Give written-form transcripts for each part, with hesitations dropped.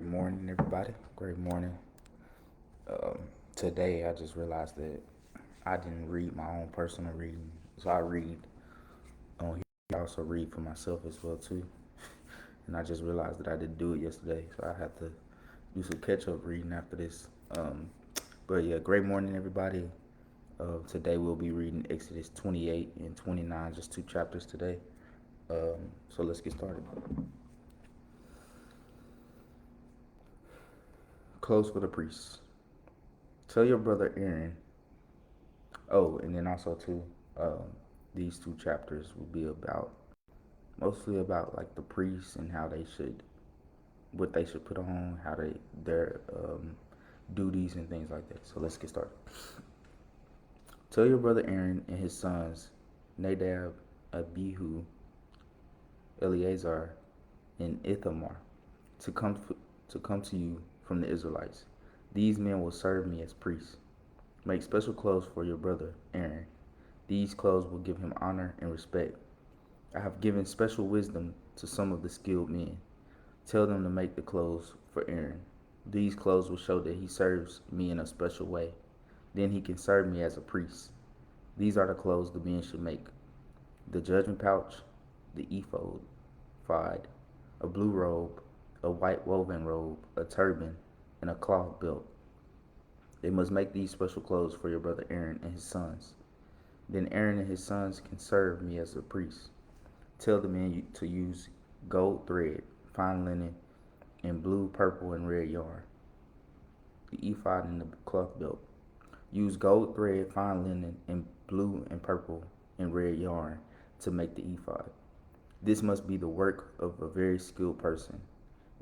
Good morning, everybody. Great morning. Um, Today, I just realized that I didn't read my own personal reading, so I read on here. I also read for myself as well too, and I just realized that I didn't do it yesterday, so I have to do some catch-up reading after this. But yeah, great morning, everybody. Today we'll be reading Exodus 28 and 29, just two chapters today. So let's get started. Close for the priests. Tell your brother Aaron. Oh, and then also too, um, these two chapters will be about mostly about like the priests and how they should, what they should put on, how they their duties and things like that. So let's get started. Tell your brother Aaron and his sons, Nadab, Abihu, Eleazar, and Ithamar, to come to come to you from the Israelites. These men will serve me as priests. Make special clothes for your brother Aaron. These clothes will give him honor and respect. I have given special wisdom to some of the skilled men. Tell them to make the clothes for Aaron. These clothes will show that he serves me in a special way. Then he can serve me as a priest. These are the clothes the men should make: the judgment pouch, the ephod, a blue robe, a white woven robe, a turban, and a cloth belt. They must make these special clothes for your brother Aaron and his sons. Then Aaron and his sons can serve me as a priest. Tell the men to use gold thread, fine linen, and blue, purple, and red yarn. The ephod and the cloth belt. Use gold thread, fine linen, and blue and purple and red yarn to make the ephod. This must be the work of a very skilled person.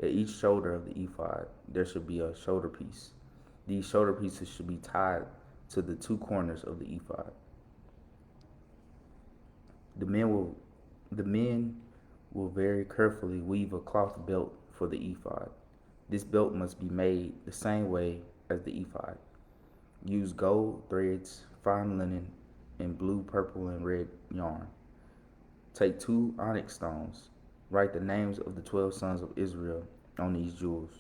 At each shoulder of the ephod, there should be a shoulder piece. These shoulder pieces should be tied to the two corners of the ephod. The men will the men will very carefully weave a cloth belt for the ephod. This belt must be made the same way as the ephod. Use gold threads, fine linen, and blue, purple, and red yarn. Take two onyx stones. Write the names of the 12 sons of Israel on these jewels.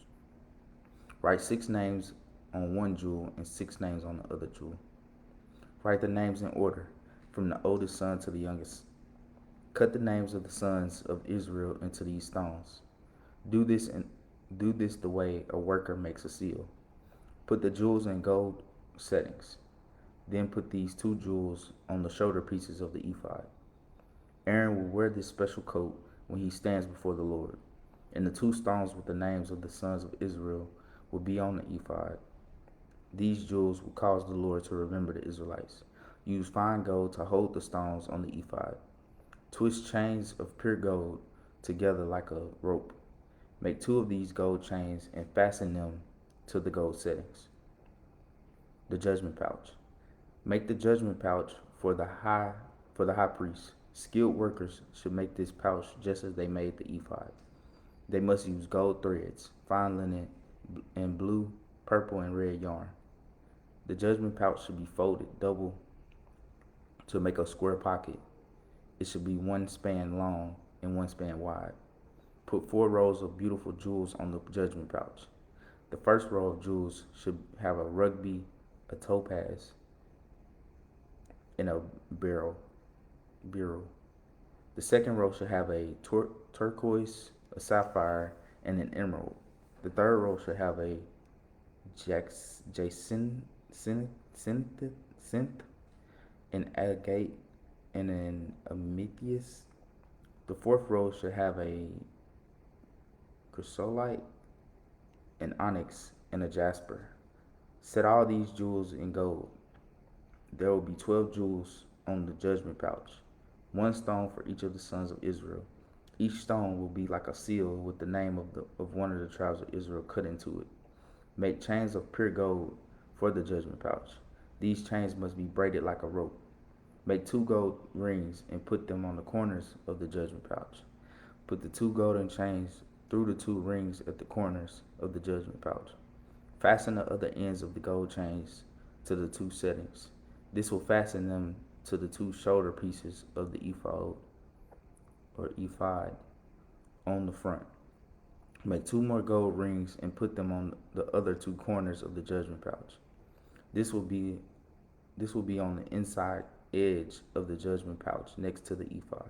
Write 6 names on one jewel and 6 names on the other jewel. Write the names in order, from the oldest son to the youngest. Cut the names of the sons of Israel into these stones. Do this and do this the way a worker makes a seal. Put the jewels in gold settings. Then put these two jewels on the shoulder pieces of the ephod. Aaron will wear this special coat when he stands before the Lord, and the two stones with the names of the sons of Israel will be on the ephod. These jewels will cause the Lord to remember the Israelites. Use fine gold to hold the stones on the ephod. Twist chains of pure gold together like a rope. Make two of these gold chains and fasten them to the gold settings. The judgment pouch. Make the judgment pouch for the high priest. Skilled workers should make this pouch just as they made the ephod. They must use gold threads, fine linen, and blue, purple, and red yarn. The judgment pouch should be folded double to make a square pocket. It should be 1 span long and 1 span wide. Put 4 rows of beautiful jewels on the judgment pouch. The first row of jewels should have a ruby, a topaz, and a beryl. The second row should have a turquoise, a sapphire, and an emerald. The third row should have a jacinth, an agate, and an amethyst. The fourth row should have a chrysolite, an onyx, and a jasper. Set all these jewels in gold. There will be 12 jewels on the judgment pouch, 1 stone for each of the sons of Israel. Each stone will be like a seal with the name of one of the tribes of Israel cut into it. Make chains of pure gold for the judgment pouch. These chains must be braided like a rope. Make 2 gold rings and put them on the corners of the judgment pouch. Put the 2 golden chains through the 2 rings at the corners of the judgment pouch. Fasten the other ends of the gold chains to the 2 settings. This will fasten them to the 2 shoulder pieces of the ephod on the front. Make 2 more gold rings and put them on the other 2 corners of the judgment pouch. This will be this will be on the inside edge of the judgment pouch next to the ephod.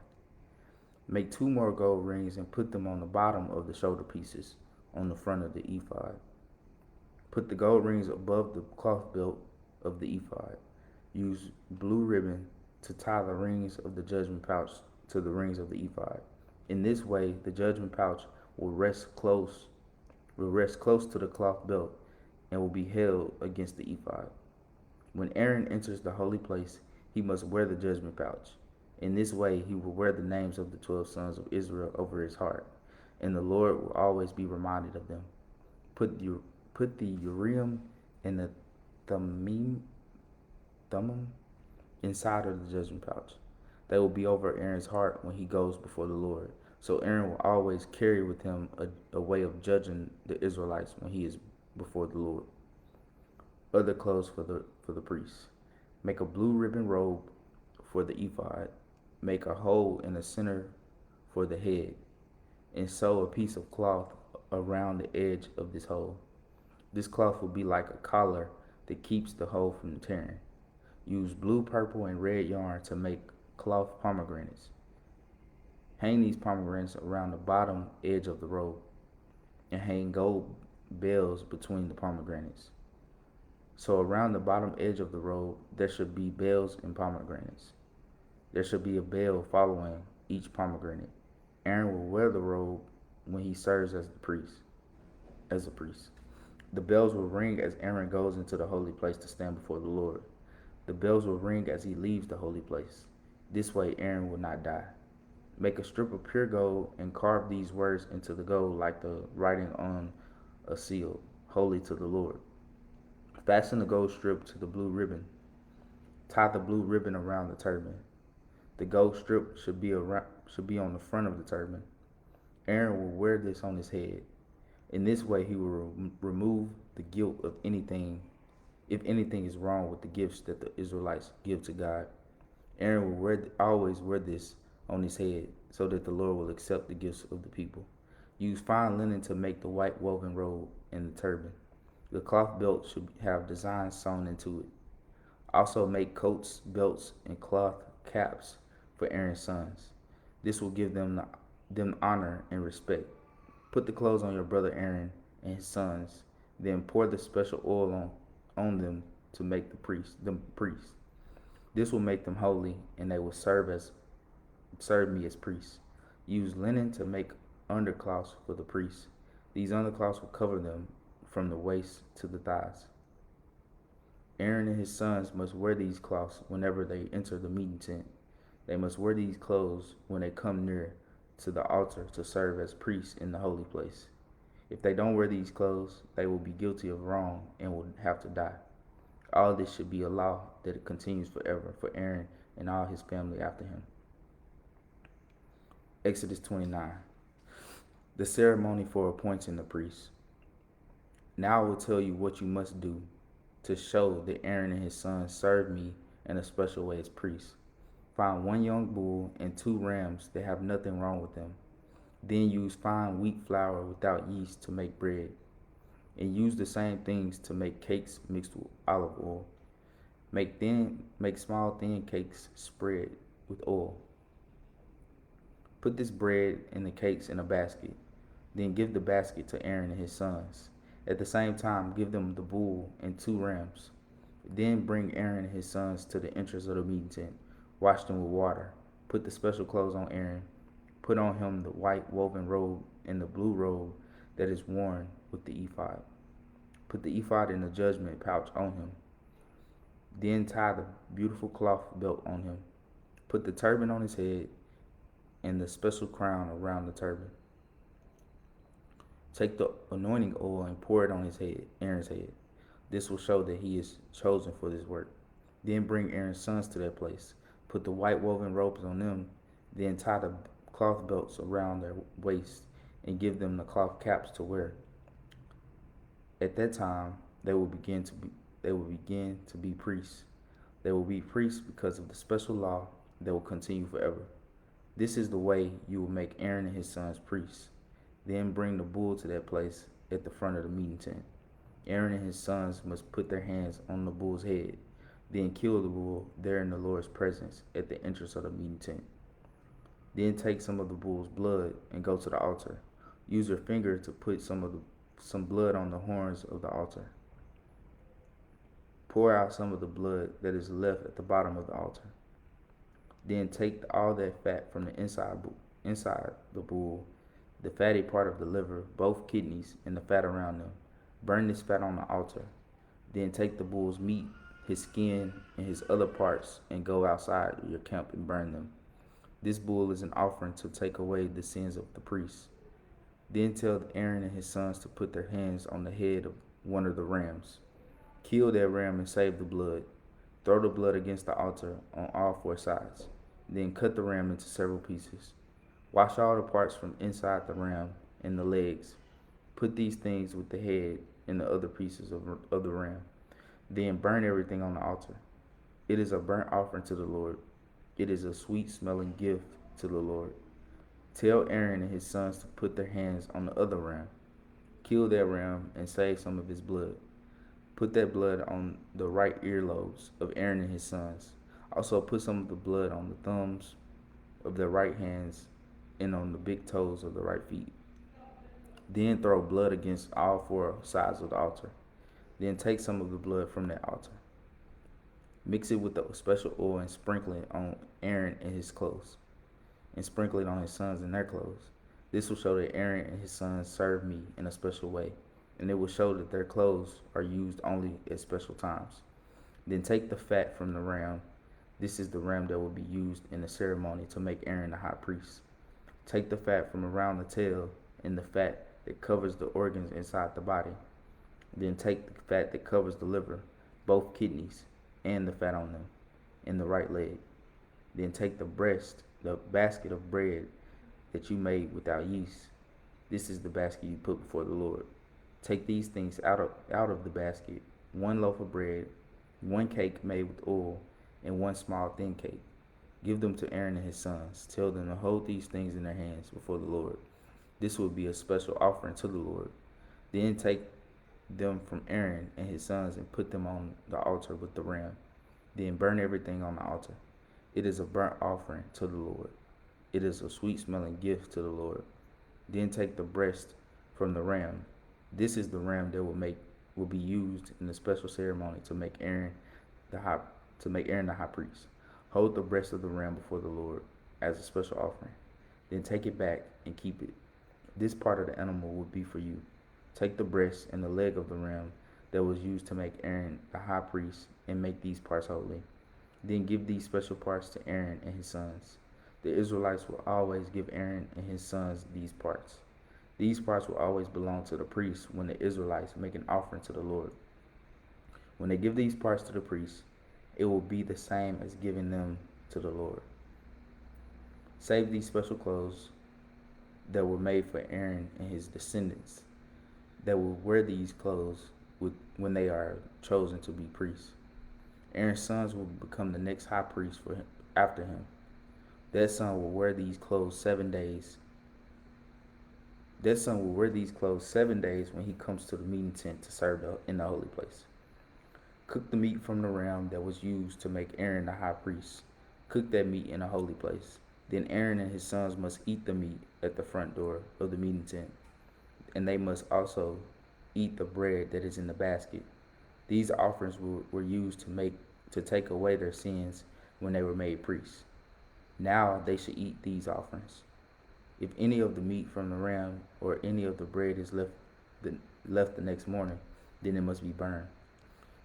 Make 2 more gold rings and put them on the bottom of the shoulder pieces on the front of the ephod. Put the gold rings above the cloth belt of the ephod. Use blue ribbon to tie the rings of the judgment pouch to the rings of the ephod. In this way, the judgment pouch will rest close to the cloth belt and will be held against the ephod. When Aaron enters the holy place, he must wear the judgment pouch. In this way, he will wear the names of the 12 sons of Israel over his heart, and the Lord will always be reminded of them. Put the, put the Urim and the Thummim inside of the judgment pouch. They will be over Aaron's heart when he goes before the Lord. So Aaron will always carry with him a way of judging the Israelites when he is before the Lord. Other clothes for the priests. Make a blue ribbon robe for the ephod. Make a hole in the center for the head, and sew a piece of cloth around the edge of this hole. This cloth will be like a collar that keeps the hole from tearing. Use blue, purple, and red yarn to make cloth pomegranates. Hang these pomegranates around the bottom edge of the robe, and hang gold bells between the pomegranates. So around the bottom edge of the robe there should be bells and pomegranates. There should be a bell following each pomegranate. Aaron will wear the robe when he serves as a priest. The bells will ring as Aaron goes into the holy place to stand before the Lord. The bells will ring as he leaves the holy place. This way Aaron will not die. Make a strip of pure gold and carve these words into the gold like the writing on a seal, holy to the Lord. Fasten the gold strip to the blue ribbon. Tie the blue ribbon around the turban. The gold strip should be on the front of the turban. Aaron will wear this on his head. In this way, he will remove the guilt of anything, if anything is wrong with the gifts that the Israelites give to God. Aaron will always wear this on his head, so that the Lord will accept the gifts of the people. Use fine linen to make the white woven robe and the turban. The cloth belt should have designs sewn into it. Also make coats, belts, and cloth caps for Aaron's sons. This will give them honor and respect. Put the clothes on your brother Aaron and his sons, then pour the special oil on them to make them priests. This will make them holy, and they will serve me as priests. Use linen to make undercloths for the priests. These undercloths will cover them from the waist to the thighs. Aaron and his sons must wear these cloths whenever they enter the meeting tent. They must wear these clothes when they come near to the altar to serve as priests in the holy place. If they don't wear these clothes, they will be guilty of wrong and will have to die. All this should be a law that it continues forever for Aaron and all his family after him. Exodus 29. The ceremony for appointing the priests. Now I will tell you what you must do to show that Aaron and his sons serve me in a special way as priests. Find 1 young bull and 2 rams that have nothing wrong with them. Then use fine wheat flour without yeast to make bread, and use the same things to make cakes mixed with olive oil. Make small thin cakes spread with oil. Put this bread and the cakes in a basket. Then give the basket to Aaron and his sons. At the same time, give them the bull and 2 rams. Then bring Aaron and his sons to the entrance of the meeting tent. Wash them with water. Put the special clothes on Aaron. Put on him the white woven robe and the blue robe that is worn with the ephod. Put the ephod in the judgment pouch on him. Then tie the beautiful cloth belt on him. Put the turban on his head and the special crown around the turban. Take the anointing oil and pour it on Aaron's head. This will show that he is chosen for this work. Then bring Aaron's sons to that place. Put the white woven robes on them. Then tie the cloth belts around their waists and give them the cloth caps to wear. At that time, they will begin to be priests. They will be priests because of the special law that will continue forever. This is the way you will make Aaron and his sons priests. Then bring the bull to that place at the front of the meeting tent. Aaron and his sons must put their hands on the bull's head, then kill the bull there in the Lord's presence at the entrance of the meeting tent. Then take some of the bull's blood and go to the altar. Use your finger to put some blood on the horns of the altar. Pour out some of the blood that is left at the bottom of the altar. Then take all that fat from the inside the bull, the fatty part of the liver, both kidneys, and the fat around them. Burn this fat on the altar. Then take the bull's meat, his skin, and his other parts, and go outside your camp and burn them. This bull is an offering to take away the sins of the priests. Then tell Aaron and his sons to put their hands on the head of one of the rams. Kill that ram and save the blood. Throw the blood against the altar on all four sides. Then cut the ram into several pieces. Wash all the parts from inside the ram and the legs. Put these things with the head and the other pieces of the ram. Then burn everything on the altar. It is a burnt offering to the Lord. It is a sweet smelling gift to the Lord. Tell Aaron and his sons to put their hands on the other ram. Kill that ram and save some of his blood. Put that blood on the right earlobes of Aaron and his sons. Also put some of the blood on the thumbs of their right hands and on the big toes of the right feet. Then throw blood against all four sides of the altar. Then take some of the blood from that altar. Mix it with the special oil and sprinkle it on Aaron and his clothes, and sprinkle it on his sons and their clothes. This will show that Aaron and his sons serve me in a special way, and it will show that their clothes are used only at special times. Then take the fat from the ram. This is the ram that will be used in the ceremony to make Aaron the high priest. Take the fat from around the tail and the fat that covers the organs inside the body. Then take the fat that covers the liver, both kidneys, and the fat on them, and the right leg. Then take the basket of bread that you made without yeast. This is the basket you put before the Lord. Take these things out of the basket, one loaf of bread, one cake made with oil, and one small thin cake. Give them to Aaron and his sons. Tell them to hold these things in their hands before the Lord. This will be a special offering to the Lord. Then take them from Aaron and his sons and put them on the altar with the ram. Then burn everything on the altar. It is a burnt offering to the Lord. It is a sweet smelling gift to the Lord. Then take the breast from the ram. This is the ram that will be used in the special ceremony to make Aaron the high priest. Hold the breast of the ram before the Lord as a special offering. Then take it back and keep it. This part of the animal will be for you. Take the breast and the leg of the ram that was used to make Aaron the high priest and make these parts holy. Then give these special parts to Aaron and his sons. The Israelites will always give Aaron and his sons these parts. These parts will always belong to the priests when the Israelites make an offering to the Lord. When they give these parts to the priests, it will be the same as giving them to the Lord. Save these special clothes that were made for Aaron and his descendants that will wear these clothes when they are chosen to be priests. Aaron's sons will become the next high priest after him. That son will wear these clothes 7 days. That son will wear these clothes 7 days when he comes to the meeting tent to serve in the holy place. Cook the meat from the ram that was used to make Aaron the high priest. Cook that meat in a holy place. Then Aaron and his sons must eat the meat at the front door of the meeting tent, and they must also eat the bread that is in the basket. These offerings were used to take away their sins when they were made priests. Now they should eat these offerings. If any of the meat from the ram or any of the bread is left the next morning, then it must be burned.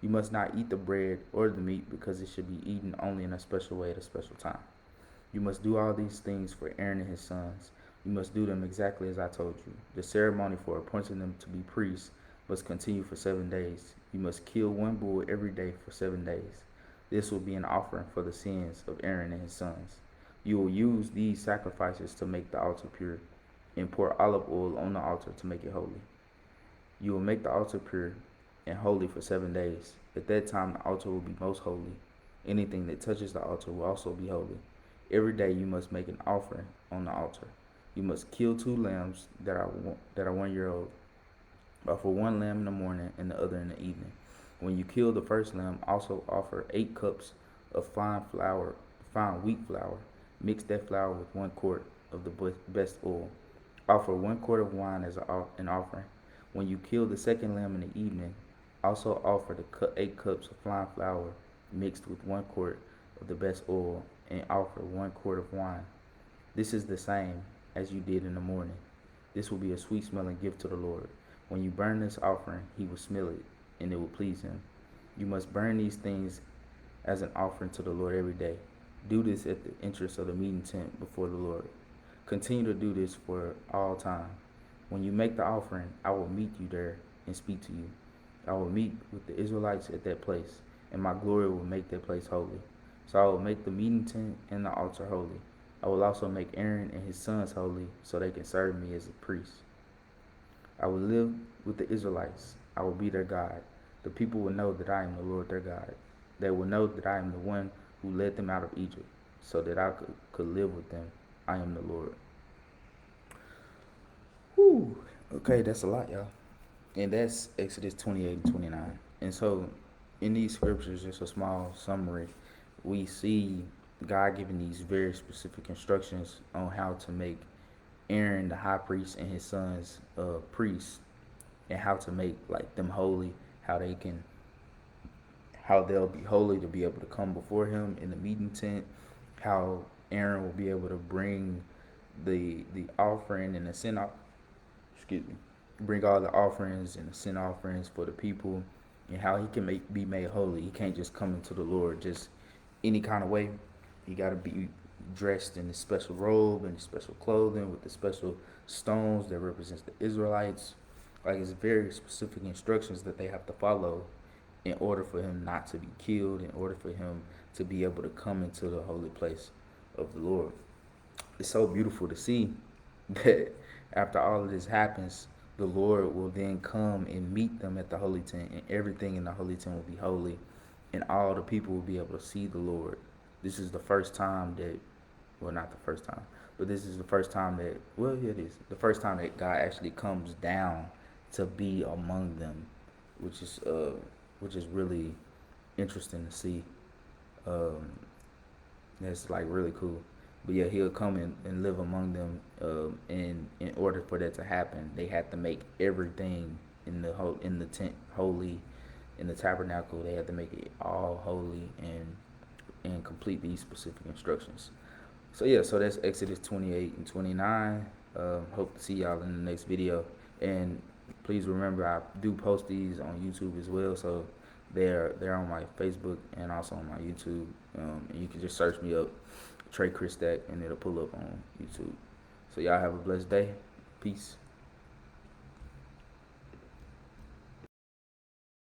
You must not eat the bread or the meat because it should be eaten only in a special way at a special time. You must do all these things for Aaron and his sons. You must do them exactly as I told you. The ceremony for appointing them to be priests must continue for 7 days. You must kill one bull every day for 7 days. This will be an offering for the sins of Aaron and his sons. You will use these sacrifices to make the altar pure, and pour olive oil on the altar to make it holy. You will make the altar pure and holy for 7 days. At that time the altar will be most holy. Anything that touches the altar will also be holy. Every day you must make an offering on the altar. You must kill two lambs that are 1 year old. Offer one lamb in the morning and the other in the evening. When you kill the first lamb, also offer 8 cups of fine wheat flour. Mix that flour with 1 quart of the best oil. Offer 1 quart of wine as an offering. When you kill the second lamb in the evening, also offer the 8 cups of fine flour mixed with 1 quart of the best oil, and offer 1 quart of wine. This is the same as you did in the morning. This will be a sweet smelling gift to the Lord. When you burn this offering, he will smell it, and it will please him. You must burn these things as an offering to the Lord every day. Do this at the entrance of the meeting tent before the Lord. Continue to do this for all time. When you make the offering, I will meet you there and speak to you. I will meet with the Israelites at that place, and my glory will make that place holy. So I will make the meeting tent and the altar holy. I will also make Aaron and his sons holy, so they can serve me as a priest. I will live with the Israelites. I will be their God. The people will know that I am the Lord their God. They will know that I am the one who led them out of Egypt, so that I could live with them. I am the Lord. Whew. Okay, that's a lot, y'all. And that's Exodus 28 and 29. And so, in these scriptures, just a small summary, we see God giving these very specific instructions on how to make Aaron the high priest and his sons priests, and how to make like them holy, how they'll be holy to be able to come before him in the meeting tent, how Aaron will be able to bring the offering and the excuse me, bring all the offerings and the sin offerings for the people, and how he can be made holy. He can't just come into the Lord just any kind of way. He got to be dressed in the special robe and the special clothing with the special stones that represents the Israelites. Like, it's very specific instructions that they have to follow in order for him not to be killed, in order for him to be able to come into the holy place of the Lord. It's so beautiful to see that after all of this happens, the Lord will then come and meet them at the holy tent, and everything in the holy tent will be holy, and all the people will be able to see the Lord. This is the first time that, well, not the first time, but this is the first time that, well, yeah, it is the first time that God actually comes down to be among them, which is really interesting to see. Um, that's like really cool. But yeah, he'll come and live among them. And in order for that to happen, they had to make everything in the tent holy, in the tabernacle. They had to make it all holy and complete these specific instructions. So yeah, so that's Exodus 28 and 29. Hope to see y'all in the next video. And please remember, I do post these on YouTube as well. So they're on my Facebook and also on my YouTube. And you can just search me up, Trey Christak, and it'll pull up on YouTube. So y'all have a blessed day. Peace.